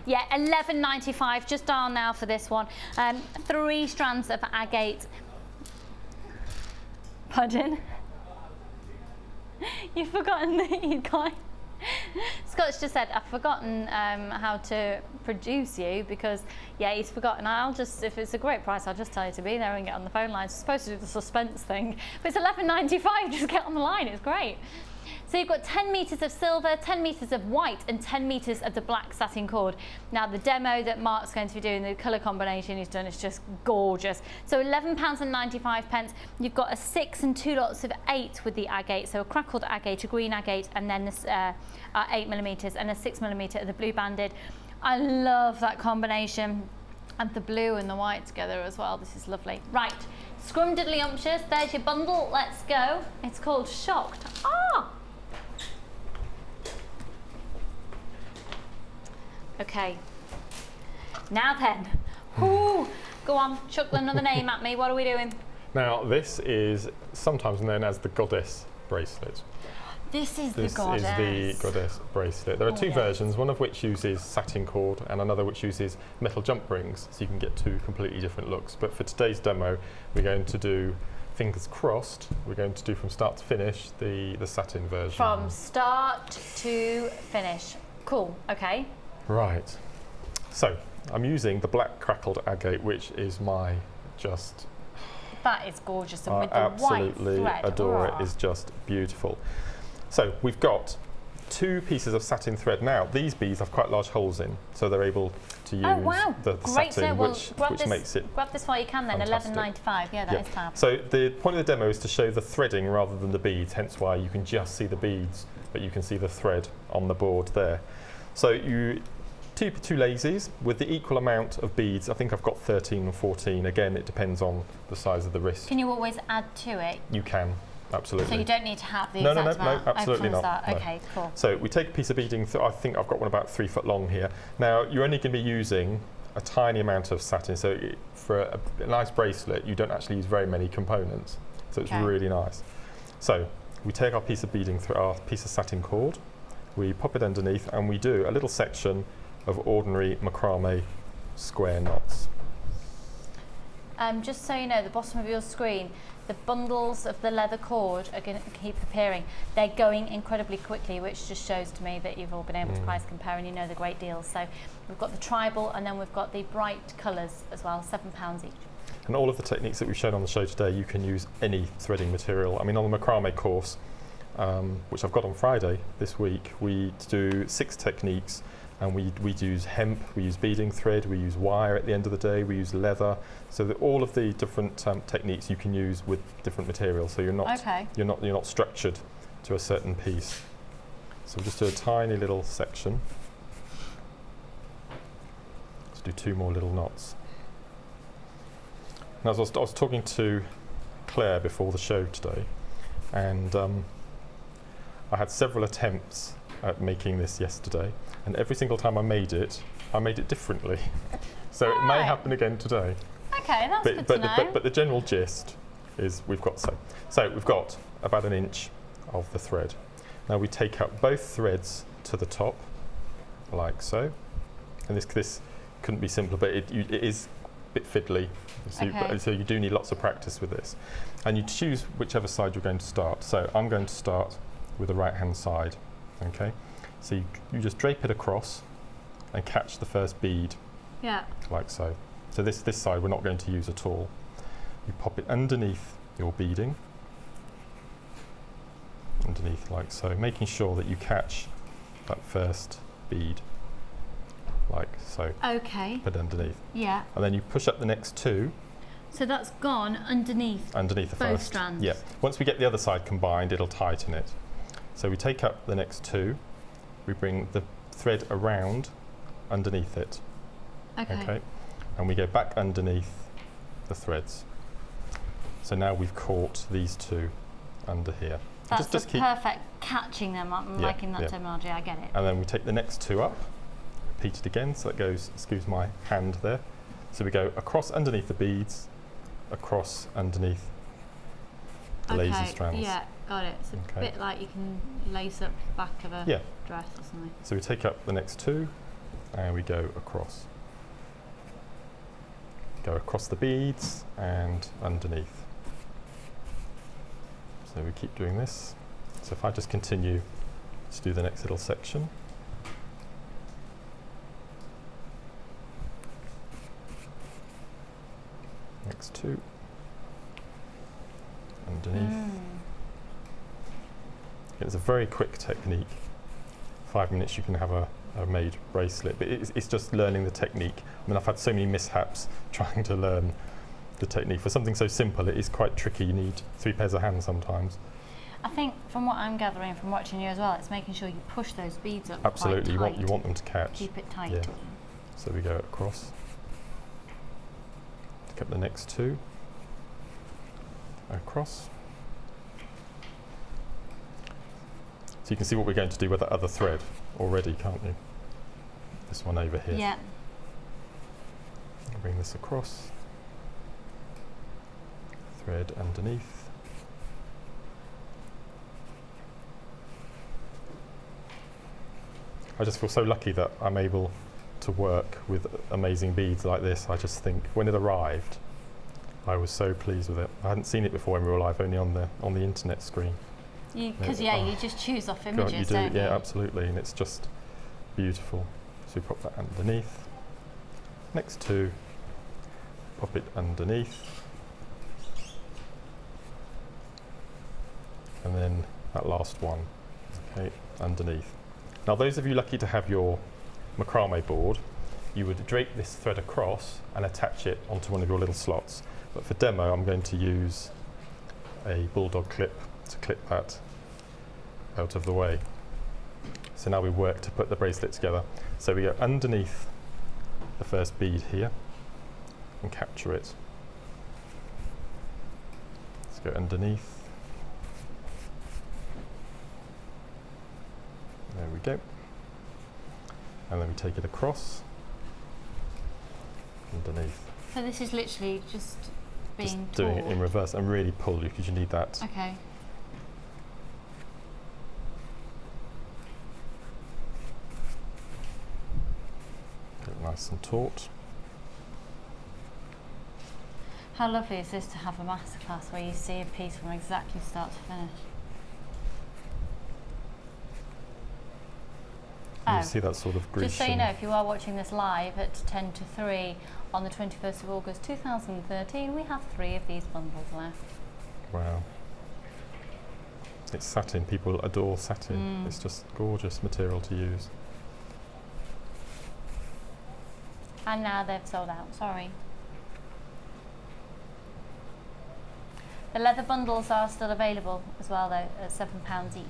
Yeah, £11.95, just dial now for this one. 3 strands of agate. Pardon? You've forgotten that you can't. Scott's just said, I've forgotten how to produce you because, yeah, he's forgotten. I'll just, if it's a great price, I'll just tell you to be there and get on the phone line. It's supposed to do the suspense thing, but it's £11.95, just get on the line, it's great. So you've got 10 meters of silver, 10 meters of white, and 10 meters of the black satin cord. Now the demo that Mark's going to be doing, the colour combination he's done is just gorgeous. So £11.95. You've got a 6 and 2 lots of 8 with the agate, so a crackled agate, a green agate, and then this 8 millimeters and a 6 millimeter of the blue banded. I love that combination. And the blue and the white together as well. This is lovely. Right, scrumdiddlyumptious. There's your bundle. Let's go. It's called Shocked. Ah! Okay. Now then. Ooh, go on, chuck another name at me. What are we doing? Now, this is sometimes known as the goddess bracelet. This is the goddess. This is the goddess bracelet. There are 2 versions, one of which uses satin cord and another which uses metal jump rings, so you can get 2 completely different looks. But for today's demo, we're going to do, fingers crossed, we're going to do from start to finish the satin version. From start to finish. Cool, okay. Right. So, I'm using the black crackled agate, which is my just... That is gorgeous, and with the absolutely white thread. Adore it. It's just beautiful. So we've got 2 pieces of satin thread. Now these beads have quite large holes in, so they're able to use the satin, which makes it grab this while you can then. £11.95. Yeah, that is fab. So the point of the demo is to show the threading rather than the beads, hence why you can just see the beads, but you can see the thread on the board there. So you two lazies with the equal amount of beads. I think I've got 13 or 14. Again, it depends on the size of the wrist. Can you always add to it? You can. Absolutely. So you don't need to have the exact amount? No, absolutely not. No. Okay, cool. So we take a piece of beading, I think I've got one about 3 foot long here. Now you're only going to be using a tiny amount of satin, so for a nice bracelet you don't actually use very many components, so it's really nice. So we take our piece of beading through our piece of satin cord, we pop it underneath and we do a little section of ordinary macrame square knots. Just so you know, the bottom of your screen, the bundles of the leather cord are going to keep appearing. They're going incredibly quickly, which just shows to me that you've all been able to price compare and you know the great deals. So we've got the tribal and then we've got the bright colours as well, £7 each. And all of the techniques that we've shown on the show today, you can use any threading material. I mean, on the macrame course, which I've got on Friday this week, we do 6 techniques, and we use hemp, we use beading thread, we use wire at the end of the day, we use leather. So that all of the different techniques you can use with different materials. So you're not structured to a certain piece. So we'll just do a tiny little section. Let's do 2 more little knots. Now, I was talking to Claire before the show today, and I had several attempts at making this yesterday, and every single time I made it differently. So it may happen again today. Okay, that's good to know. But the general gist is we've got we've got about 1 inch of the thread. Now we take up both threads to the top, like so, and this couldn't be simpler, but it is a bit fiddly, so you do need lots of practice with this. And you choose whichever side you're going to start. So I'm going to start with the right hand side. Okay, so you just drape it across and catch the first bead, like so. So this side we're not going to use at all. You pop it underneath your beading, underneath like so, making sure that you catch that first bead, like so. Okay. Put underneath. Yeah. And then you push up the next 2. So that's gone underneath. Underneath the both first. strands. Yeah. Once we get the other side combined, it'll tighten it. So we take up the next 2. We bring the thread around underneath it. Okay. And we go back underneath the threads. So now we've caught these 2 under here. That's just perfect catching them. I'm liking that terminology. I get it. And then we take the next 2 up, repeat it again. So that goes, excuse my hand there. So we go across underneath the beads, across underneath the lazy strands. Yeah, got it. It's a bit like you can lace up the back of a dress or something. So we take up the next 2 and we go across. Go across the beads and underneath. So we keep doing this. So if I just continue to do the next little section. Next 2. Underneath. It's a very quick technique. 5 minutes you can have a made bracelet, but it's just learning the technique. I mean, I've had so many mishaps trying to learn the technique. For something so simple, it is quite tricky. You need 3 pairs of hands sometimes. I think from what I'm gathering from watching you as well, it's making sure you push those beads up. Absolutely, quite tight. you want them to catch. Keep it tight. Yeah. So we go across. Pick up the next 2. Across. So you can see what we're going to do with that other thread already, can't you? This one over here. Yeah. I'll bring this across. Thread underneath. I just feel so lucky that I'm able to work with amazing beads like this. I just think when it arrived, I was so pleased with it. I hadn't seen it before in real life, only on the internet screen. Because you just choose off images, don't you? Yeah, absolutely, and it's just beautiful. So we pop that underneath. Next 2, pop it underneath. And then that last one, okay, underneath. Now those of you lucky to have your macrame board, you would drape this thread across and attach it onto one of your little slots. But for demo, I'm going to use a bulldog clip to clip that out of the way. So now we work to put the bracelet together. So we go underneath the first bead here and capture it. Let's go underneath. There we go. And then we take it across, underneath. So this is literally just being doing it in reverse and really pull because you need that. Okay. Get it nice and taut. How lovely is this to have a masterclass where you see a piece from exactly start to finish? So you see that sort of Grecian. Just so you know, if you are watching this live at 10 to 3 on the 21st of August 2013, we have 3 of these bundles left. Wow. It's satin. People adore satin. It's just gorgeous material to use. And now they've sold out, sorry. The leather bundles are still available as well though, at £7 each.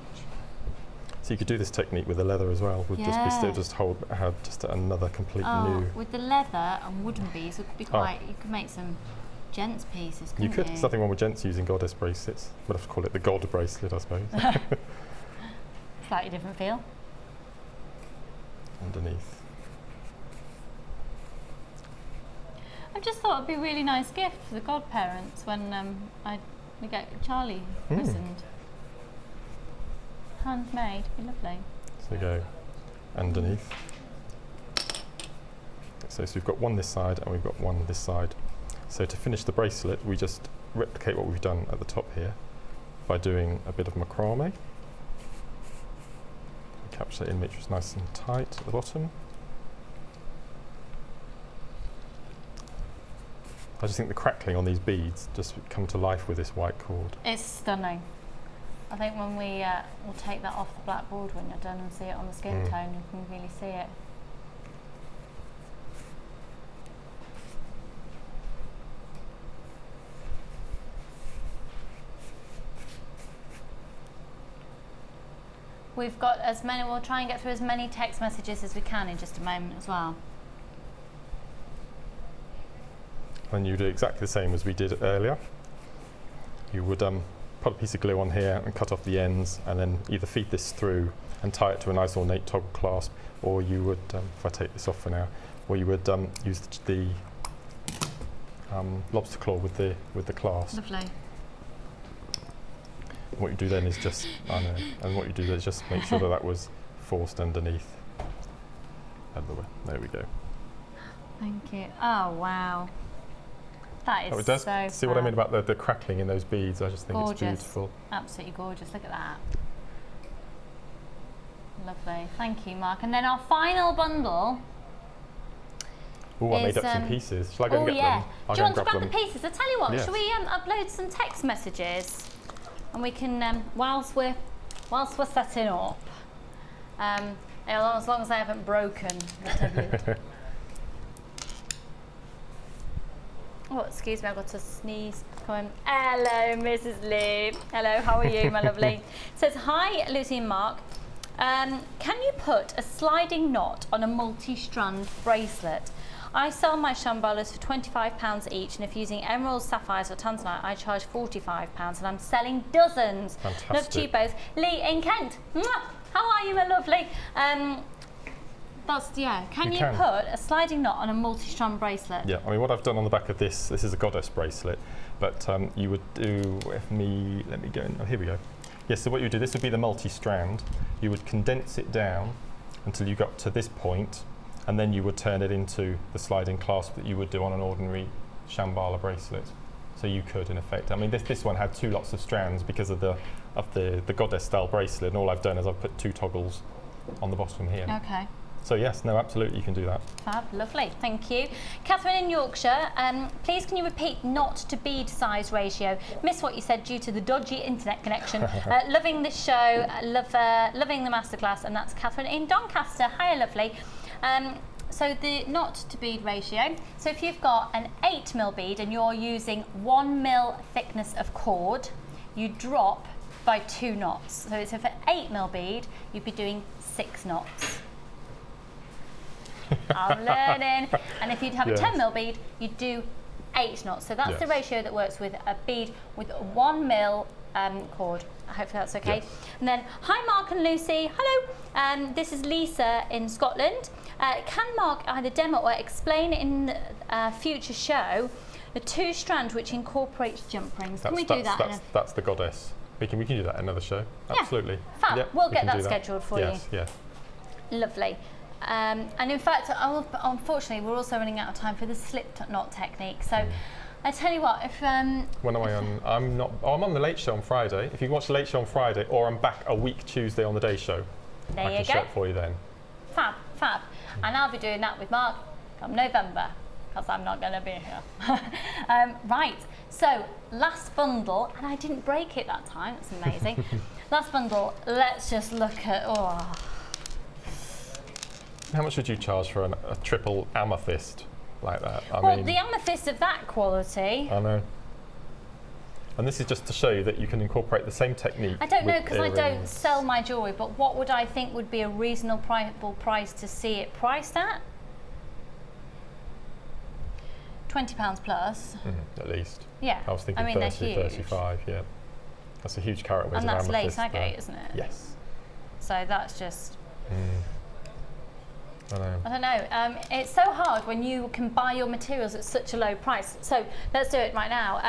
So you could do this technique with the leather as well. Would just be still just have just another complete new. With the leather and wooden beads, it could be quite. You could make some gents pieces. Couldn't you? There's nothing wrong with gents using goddess bracelets. We'd have to call it the god bracelet, I suppose. Slightly different feel. Underneath. I just thought it'd be a really nice gift for the godparents when we get Charlie christened. Handmade, be lovely. So you go underneath. So we've got one this side and we've got one this side. So to finish the bracelet, we just replicate what we've done at the top here by doing a bit of macrame. Capture it in, make sure it's nice and tight at the bottom. I just think the crackling on these beads just come to life with this white cord. It's stunning. I think when we'll take that off the blackboard when you're done and see it on the skin tone, you can really see it. We've got as many, we'll try and get through as many text messages as we can in just a moment as well. And you do exactly the same as we did earlier. You would put a piece of glue on here and cut off the ends and then either feed this through and tie it to a nice ornate toggle clasp, or you would, if I take this off for now, or you would use the lobster claw with the clasp. Lovely. And what you do then is just, and what you do is just make sure that that was forced underneath. Out of the way. There we go. Thank you. Oh wow. That is so fab. See what I mean about the crackling in those beads? I just think gorgeous. It's beautiful. Absolutely gorgeous. Look at that. Lovely. Thank you, Mark. And then our final bundle. Oh, I made up some pieces. Shall I go and get them? Do you want to grab the pieces? I'll tell you what. Yes. Shall we upload some text messages, and we can whilst we're setting up. As long as I haven't broken the tablet. Oh, excuse me, I've got to sneeze. Come on. Hello, Mrs. Lee. Hello, how are you, my lovely? It says, hi, Lucy and Mark. Can you put a sliding knot on a multi-strand bracelet? I sell my Shambalas for £25 each, and if using emeralds, sapphires or tanzanite, I charge £45, and I'm selling dozens. Fantastic. Love to you both. Lee in Kent. Mwah! How are you, my lovely? Can you put a sliding knot on a multi-strand bracelet? Yeah, I mean what I've done on the back of this is a goddess bracelet, but you would do, let me go, here we go. Yes, so what you would do, this would be the multi-strand. You would condense it down until you got to this point, and then you would turn it into the sliding clasp that you would do on an ordinary Shambala bracelet. So you could, in effect, I mean this one had 2 lots of strands because of the goddess style bracelet, and all I've done is I've put 2 toggles on the bottom here. Okay. So yes, no, absolutely, you can do that. Fab, lovely, thank you. Catherine in Yorkshire, please can you repeat knot to bead size ratio? Missed what you said due to the dodgy internet connection. Loving this show, loving the masterclass, and that's Catherine in Doncaster. Hi, lovely. So the knot to bead ratio, so if you've got an 8mm bead and you're using 1mm thickness of cord, you drop by 2 knots. So it's for 8mm bead, you'd be doing 6 knots. I'm learning. And if you'd have a 10mm bead, you'd do 8 knots. So that's the ratio that works with a bead with a 1mm cord. Hopefully that's okay. Yes. And then, hi Mark and Lucy. Hello. This is Lisa in Scotland. Can Mark either demo or explain in a future show the 2-strand which incorporates jump rings? Can we do that? That's the goddess. We can do that in another show. Absolutely. Fab. Yep, we'll get that scheduled for you. Yes. Lovely. And in fact, unfortunately, we're also running out of time for the slip knot technique. So I tell you what, if when am I on? I'm on the Late Show on Friday. If you watch the Late Show on Friday, or I'm back a week Tuesday on the Day Show, I can show it for you then. Fab, fab. And I'll be doing that with Mark come November, because I'm not going to be here. Right, so last bundle, and I didn't break it that time, that's amazing. Last bundle, let's just look at, oh. How much would you charge for a triple amethyst like that? Well, the amethyst of that quality. I know. And this is just to show you that you can incorporate the same technique. I don't know, because I don't sell my jewellery, but what would I think would be a reasonable price to see it priced at? £20 plus. At least. Yeah. I was thinking 30, 35, yeah. That's a huge carat weight of amethyst. And that's lace agate, isn't it? Yes. So that's just... I don't know. It's so hard when you can buy your materials at such a low price. So let's do it right now.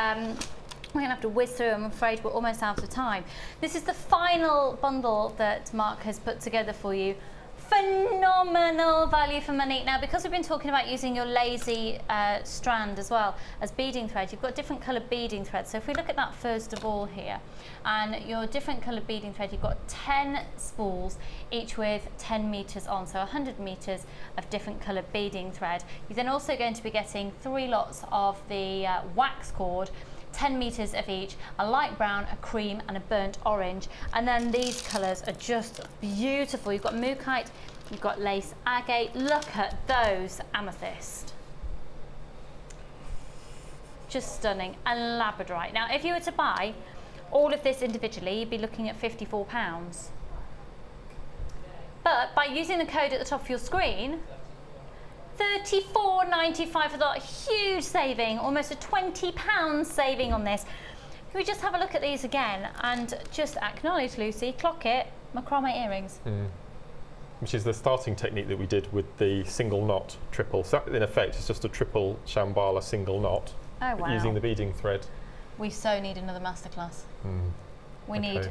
We're going to have to whiz through. I'm afraid we're almost out of time. This is the final bundle that Mark has put together for you. Phenomenal value for money. Now, because we've been talking about using your lazy strand as well as beading thread, you've got different coloured beading threads. So if we look at that first of all here, and your different coloured beading thread, you've got 10 spools, each with 10 metres on, so 100 metres of different coloured beading thread. You're then also going to be getting 3 lots of the wax cord, 10 metres of each, a light brown, a cream and a burnt orange. And then these colours are just beautiful. You've got mookaite, you've got lace agate. Look at those amethyst. Just stunning. And labradorite. Now, if you were to buy all of this individually, you'd be looking at £54. But by using the code at the top of your screen, $34.95 for that huge saving, almost a £20 saving on this. Can we just have a look at these again and just acknowledge, Lucy, clock it, macrame earrings. Which is the starting technique that we did with the single knot triple. So in effect, it's just a triple Shambala single knot. Oh, wow. Using the beading thread. We so need another masterclass. We need.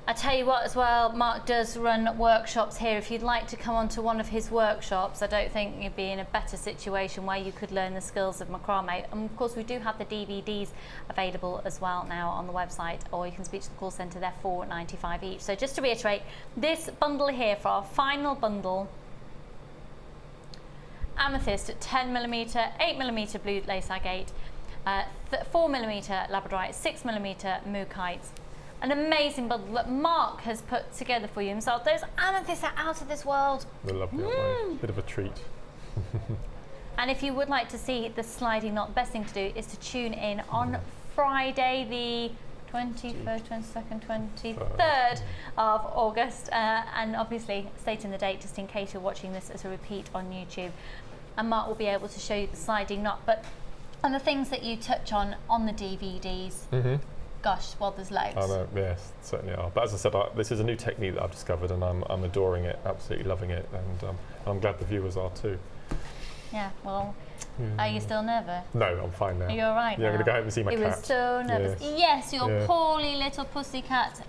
I tell you what as well, Mark does run workshops here. If you'd like to come onto one of his workshops, I don't think you'd be in a better situation where you could learn the skills of macrame. And of course we do have the DVDs available as well now on the website, or you can speak to the call centre, they're $4.95 each. So just to reiterate, this bundle here for our final bundle, amethyst at 10mm, 8mm blue lace agate, 4mm labradorite, 6mm mookaite. An amazing bundle that Mark has put together for you himself. Those amethysts are out of this world. They're lovely, aren't they? Bit of a treat. And if you would like to see the sliding knot, the best thing to do is to tune in on Friday the 21st, 22nd, 23rd of August. And obviously state in the date just in case you're watching this as a repeat on YouTube. And Mark will be able to show you the sliding knot. But on the things that you touch on the DVDs, gosh, well, there's loads. I know, yes, certainly are. But as I said, this is a new technique that I've discovered, and I'm adoring it, absolutely loving it, and I'm glad the viewers are too. Yeah, well, are you still nervous? No, I'm fine now. Are you all right now? I'm going to go home and see my cat. He was so nervous. Yes, your poorly little pussycat.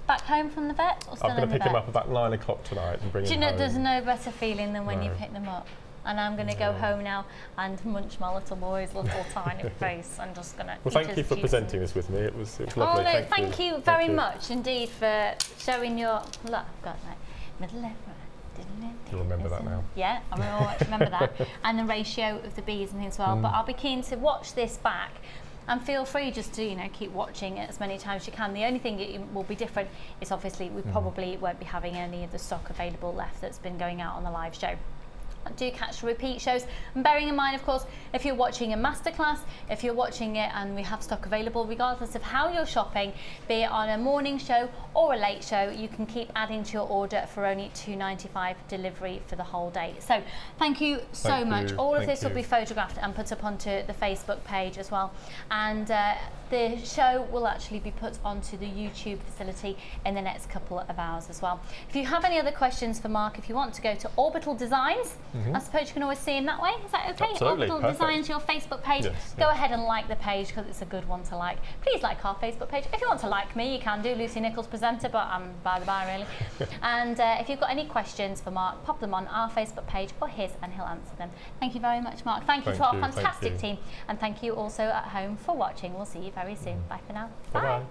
Back home from the vet or still in the vet? I'm going to pick him up about 9 o'clock tonight and bring him home. Do you know, there's no better feeling than when you pick them up. And I'm going to go home now and munch my little boy's little tiny face. I'm just going to. Well, thank you for presenting this with me. It was lovely. Oh no, thank you very much indeed for showing your. Look, I've got like middle left, right. You'll remember that now. Yeah, I will always remember that, and the ratio of the beads and things as well. But I'll be keen to watch this back. And feel free just to keep watching it as many times as you can. The only thing that will be different is obviously we probably won't be having any of the stock available left that's been going out on the live show. Do catch the repeat shows, and bearing in mind, of course, if you're watching a masterclass, if you're watching it and we have stock available, regardless of how you're shopping, be it on a morning show or a late show, you can keep adding to your order for only $2.95 delivery for the whole day. So thank you so much. All of this will be photographed and put up onto the Facebook page as well, and the show will actually be put onto the YouTube facility in the next couple of hours as well. If you have any other questions for Mark, if you want to go to Orbital Designs, I suppose you can always see him that way. Is that okay? Absolutely, Orbital Designs, your Facebook page. Yes, go ahead and like the page because it's a good one to like. Please like our Facebook page. If you want to like me, you can do. Lucy Nichols presenter, but I'm by the by really. And if you've got any questions for Mark, pop them on our Facebook page or his, and he'll answer them. Thank you very much, Mark. Thank you to our fantastic team, and thank you also at home for watching. We'll see you very soon. Bye for now. Bye.